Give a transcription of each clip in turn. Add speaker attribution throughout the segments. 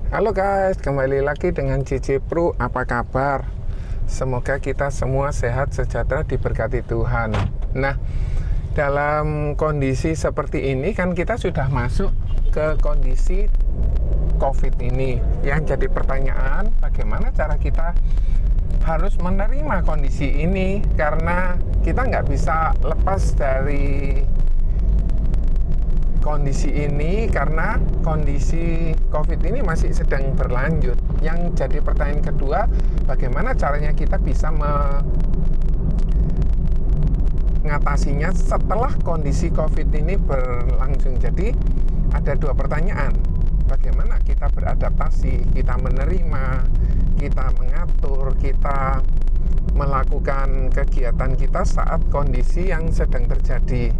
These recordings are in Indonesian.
Speaker 1: Halo guys, kembali lagi dengan JJ Pro. Apa kabar? Semoga kita semua sehat, sejahtera, diberkati Tuhan. Nah, dalam kondisi seperti ini kan kita sudah masuk ke kondisi COVID ini. Yang jadi pertanyaan, bagaimana cara kita harus menerima kondisi ini? Karena kita nggak bisa lepas dari kondisi ini karena kondisi COVID ini masih sedang berlanjut. Yang jadi pertanyaan kedua, bagaimana caranya kita bisa mengatasinya setelah kondisi COVID ini berlangsung. Jadi ada dua pertanyaan. Bagaimana kita beradaptasi, kita menerima, kita mengatur, kita melakukan kegiatan kita saat kondisi yang sedang terjadi.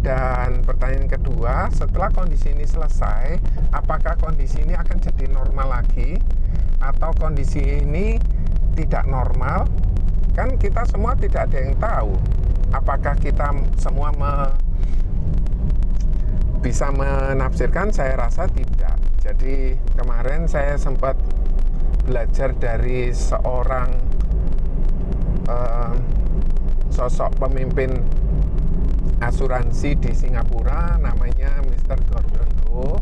Speaker 1: Dan pertanyaan kedua, setelah kondisi ini selesai, apakah kondisi ini akan jadi normal lagi atau kondisi ini tidak normal? Kan kita semua tidak ada yang tahu. Apakah kita semua bisa menafsirkan? Saya rasa tidak. Jadi kemarin saya sempat belajar dari seorang sosok pemimpin asuransi di Singapura, namanya Mr. Gordon Ho,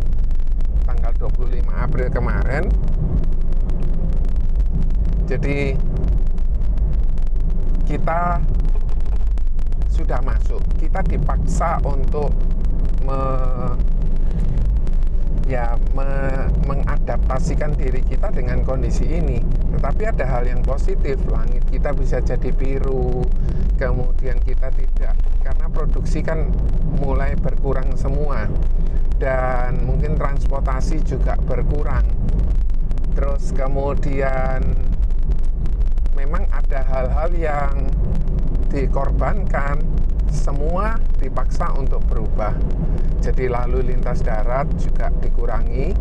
Speaker 1: tanggal 25 April kemarin. Jadi kita sudah masuk, kita dipaksa untuk mengadaptasikan diri kita dengan kondisi ini. Tetapi ada hal yang positif, langit kita bisa jadi biru, kemudian kita tidak, karena produksi kan mulai berkurang semua, dan mungkin transportasi juga berkurang. Terus kemudian memang ada hal-hal yang dikorbankan, semua dipaksa untuk berubah. Jadi lalu lintas darat juga dikurangi,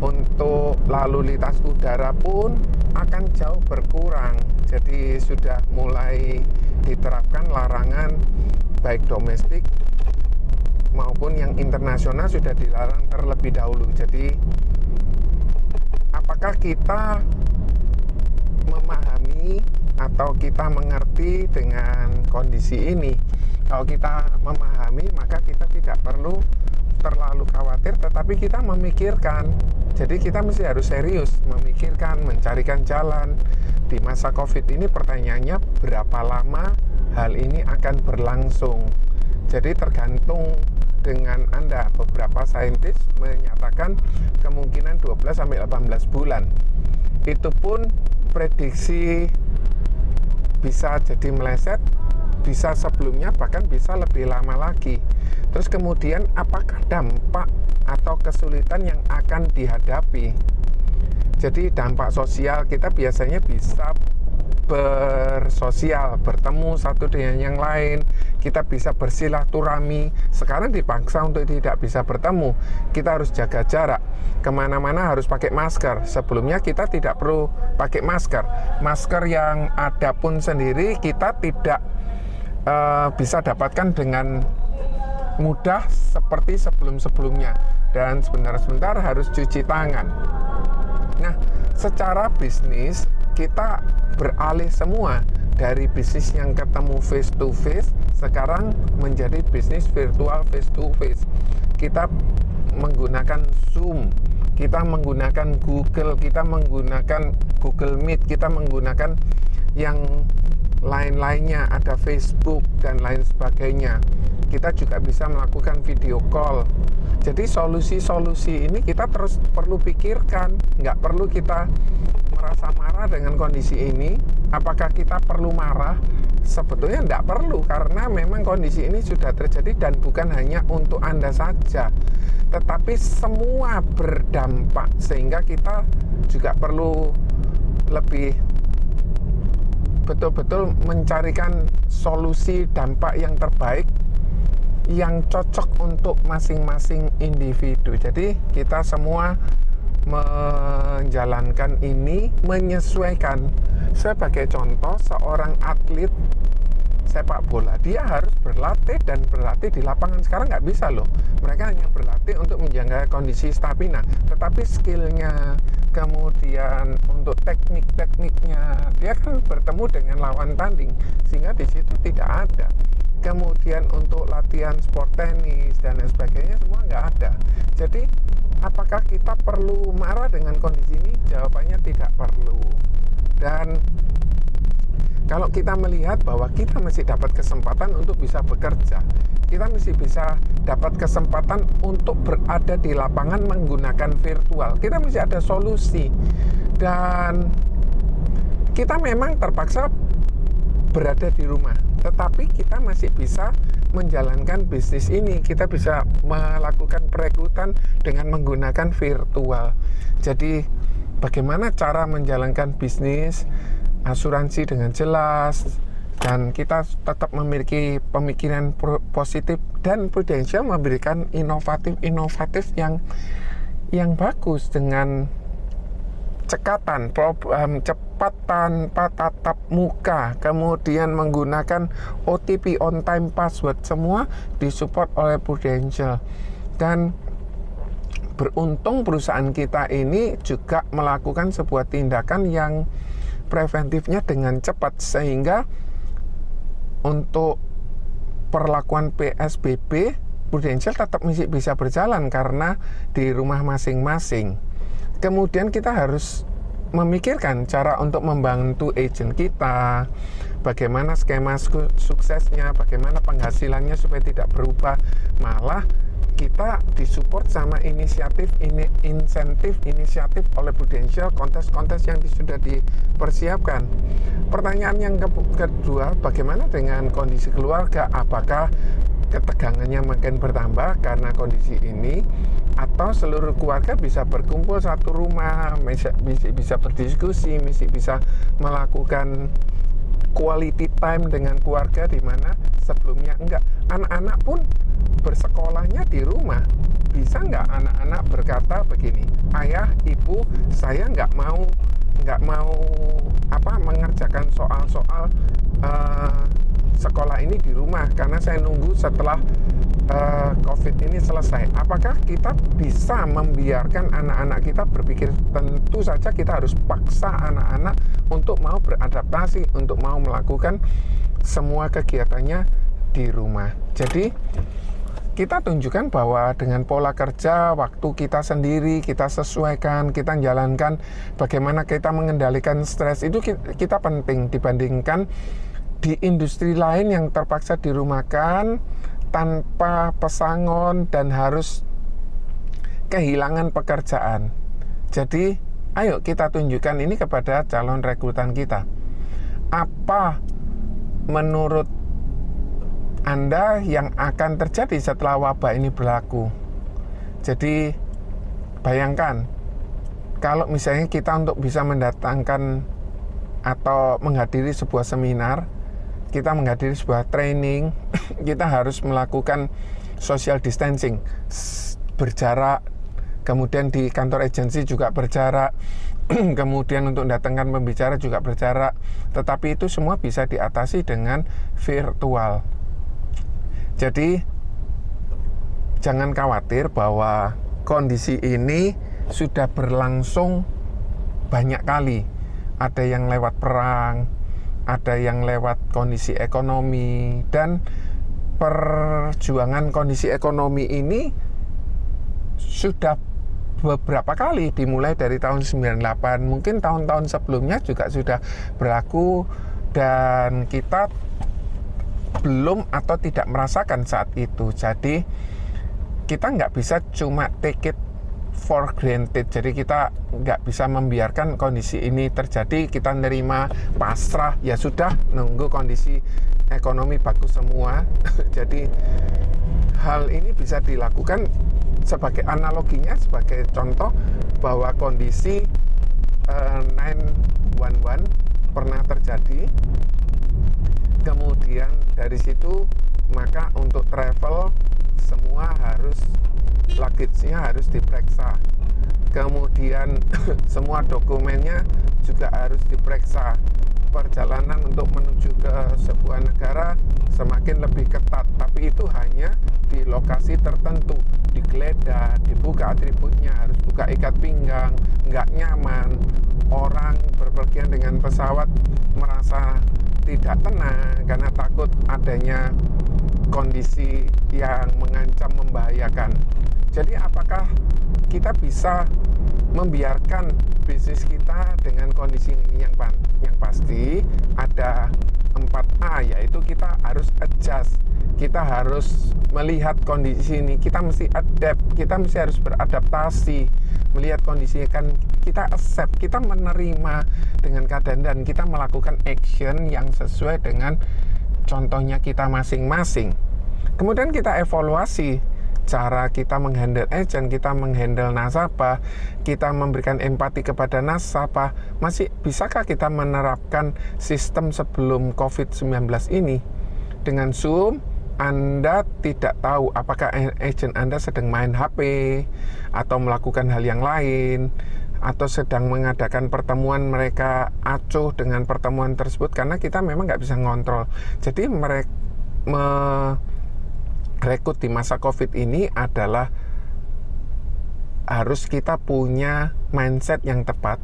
Speaker 1: untuk lalu lintas udara pun akan jauh berkurang. Jadi sudah mulai diterapkan larangan baik domestik maupun yang internasional sudah dilarang terlebih dahulu. Jadi apakah kita memahami atau kita mengerti dengan kondisi ini? Kalau kita memahami, maka kita tidak perlu terlalu khawatir, tetapi kita memikirkan. Jadi kita mesti harus serius memikirkan, mencarikan jalan. Di masa COVID ini pertanyaannya, berapa lama hal ini akan berlangsung? Jadi tergantung dengan Anda. Beberapa saintis menyatakan kemungkinan 12-18 bulan. Itu pun prediksi bisa jadi meleset, bisa sebelumnya, bahkan bisa lebih lama lagi. Terus kemudian apakah dampak atau kesulitan yang akan dihadapi? Jadi dampak sosial, kita biasanya bisa bersosial, bertemu satu dengan yang lain, kita bisa bersilaturahmi. Sekarang dipaksa untuk tidak bisa bertemu, kita harus jaga jarak, kemana-mana harus pakai masker. Sebelumnya kita tidak perlu pakai masker. Masker yang ada pun sendiri kita tidak bisa dapatkan dengan mudah seperti sebelum-sebelumnya, dan sebentar-sebentar harus cuci tangan. Nah, secara bisnis kita beralih semua dari bisnis yang ketemu face to face sekarang menjadi bisnis virtual face to face. Kita menggunakan Zoom, kita menggunakan Google, kita menggunakan Google Meet, kita menggunakan yang lain-lainnya, ada Facebook dan lain sebagainya. Kita juga bisa melakukan video call. Jadi solusi-solusi ini kita terus perlu pikirkan. Nggak perlu kita merasa marah dengan kondisi ini. Apakah kita perlu marah? Sebetulnya nggak perlu, karena memang kondisi ini sudah terjadi dan bukan hanya untuk Anda saja, tetapi semua berdampak, sehingga kita juga perlu lebih betul-betul mencarikan solusi dampak yang terbaik yang cocok untuk masing-masing individu. Jadi kita semua menjalankan ini, menyesuaikan. Sebagai contoh, seorang atlet sepak bola, dia harus berlatih dan berlatih di lapangan. Sekarang nggak bisa loh, mereka hanya berlatih untuk menjaga kondisi stamina, tetapi skillnya, kemudian untuk tekniknya, dia kan bertemu dengan lawan tanding, sehingga di situ tidak ada. Kemudian untuk latihan sport tenis dan lain sebagainya semua nggak ada. Jadi apakah kita perlu marah dengan kondisi ini? Jawabannya tidak perlu. Dan kalau kita melihat bahwa kita masih dapat kesempatan untuk bisa bekerja, kita masih bisa dapat kesempatan untuk berada di lapangan menggunakan virtual, kita masih ada solusi. Dan kita memang terpaksa berada di rumah, tetapi kita masih bisa menjalankan bisnis ini. Kita bisa melakukan perekrutan dengan menggunakan virtual. Jadi bagaimana cara menjalankan bisnis asuransi dengan jelas, dan kita tetap memiliki pemikiran positif, dan Prudential memberikan inovatif yang bagus dengan cekatan, cepat tanpa tatap muka, kemudian menggunakan OTP, on time password, semua disupport oleh Prudential. Dan beruntung perusahaan kita ini juga melakukan sebuah tindakan yang preventifnya dengan cepat, sehingga untuk perlakuan PSBB Prudential tetap masih bisa berjalan karena di rumah masing-masing. Kemudian kita harus memikirkan cara untuk membantu agent kita, bagaimana skema suksesnya, bagaimana penghasilannya supaya tidak berubah. Malah kita disupport sama inisiatif oleh Prudential, kontes-kontes yang sudah dipersiapkan. Pertanyaan yang kedua, bagaimana dengan kondisi keluarga? Apakah ketegangannya makin bertambah karena kondisi ini, atau seluruh keluarga bisa berkumpul satu rumah, bisa berdiskusi, bisa melakukan quality time dengan keluarga, di mana sebelumnya enggak. Anak-anak pun bersekolahnya di rumah. Bisa nggak anak-anak berkata begini, ayah, ibu, saya nggak mau mengerjakan soal-soal sekolah ini di rumah karena saya nunggu setelah COVID ini selesai. Apakah kita bisa membiarkan anak-anak kita berpikir? Tentu saja kita harus paksa anak-anak untuk mau beradaptasi, untuk mau melakukan semua kegiatannya di rumah. Jadi kita tunjukkan bahwa dengan pola kerja, waktu kita sendiri, kita sesuaikan, kita jalankan bagaimana kita mengendalikan stres, itu kita penting dibandingkan di industri lain yang terpaksa dirumahkan tanpa pesangon dan harus kehilangan pekerjaan. Jadi ayo kita tunjukkan ini kepada calon rekrutan kita. Apa menurut Anda yang akan terjadi setelah wabah ini berlaku? Jadi bayangkan kalau misalnya kita untuk bisa mendatangkan atau menghadiri sebuah seminar, kita menghadiri sebuah training, kita harus melakukan social distancing, berjarak, kemudian di kantor agensi juga berjarak, kemudian untuk mendatangkan pembicara juga berjarak, tetapi itu semua bisa diatasi dengan virtual. Jadi jangan khawatir bahwa kondisi ini sudah berlangsung banyak kali. Ada yang lewat perang, ada yang lewat kondisi ekonomi, dan perjuangan kondisi ekonomi ini sudah beberapa kali, dimulai dari tahun 98, mungkin tahun-tahun sebelumnya juga sudah berlaku, dan kita belum atau tidak merasakan saat itu. Jadi kita nggak bisa cuma take it for granted. Jadi kita nggak bisa membiarkan kondisi ini terjadi, kita nerima, pasrah, ya sudah, nunggu kondisi ekonomi bagus semua. Jadi hal ini bisa dilakukan sebagai analoginya, sebagai contoh bahwa kondisi 911 pernah terjadi. Kemudian dari situ maka untuk travel semua harus luggage-nya harus diperiksa. Kemudian semua dokumennya juga harus diperiksa. perjalanan untuk menuju ke sebuah negara semakin lebih ketat, tapi itu hanya di lokasi tertentu, digeledah, dibuka atributnya, harus buka ikat pinggang, nggak nyaman. Orang berpergian dengan pesawat merasa tidak tenang karena takut adanya kondisi yang mengancam, membahayakan. Jadi apakah kita bisa membiarkan bisnis kita dengan kondisi ini? Yang pasti ada 4A, yaitu kita harus adjust, kita harus melihat kondisi ini, kita mesti adapt, kita mesti harus beradaptasi, melihat kondisinya, kan kita accept, kita menerima dengan keadaan dan kita melakukan action yang sesuai dengan contohnya kita masing-masing. Kemudian kita evaluasi cara kita menghandle agent, kita menghandle nasabah, kita memberikan empati kepada nasabah. Masih bisakah kita menerapkan sistem sebelum COVID-19 ini? Dengan Zoom, Anda tidak tahu apakah agent Anda sedang main HP atau melakukan hal yang lain, atau sedang mengadakan pertemuan, mereka acuh dengan pertemuan tersebut, karena kita memang nggak bisa ngontrol. Jadi mereka rekrut di masa COVID ini adalah harus kita punya mindset yang tepat,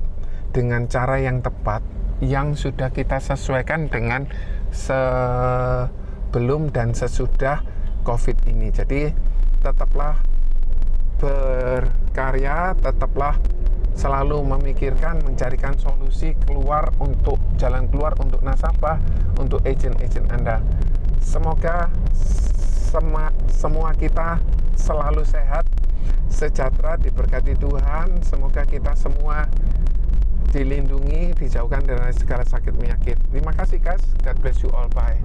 Speaker 1: dengan cara yang tepat, yang sudah kita sesuaikan dengan sebelum dan sesudah COVID ini. Jadi tetaplah berkarya, tetaplah selalu memikirkan, mencarikan solusi keluar, untuk jalan keluar untuk nasabah, untuk agent-agent Anda. Semoga semua kita selalu sehat, sejahtera, diberkati Tuhan. Semoga kita semua dilindungi, dijauhkan dari segala sakit penyakit. Terima kasih guys, God bless you all, bye.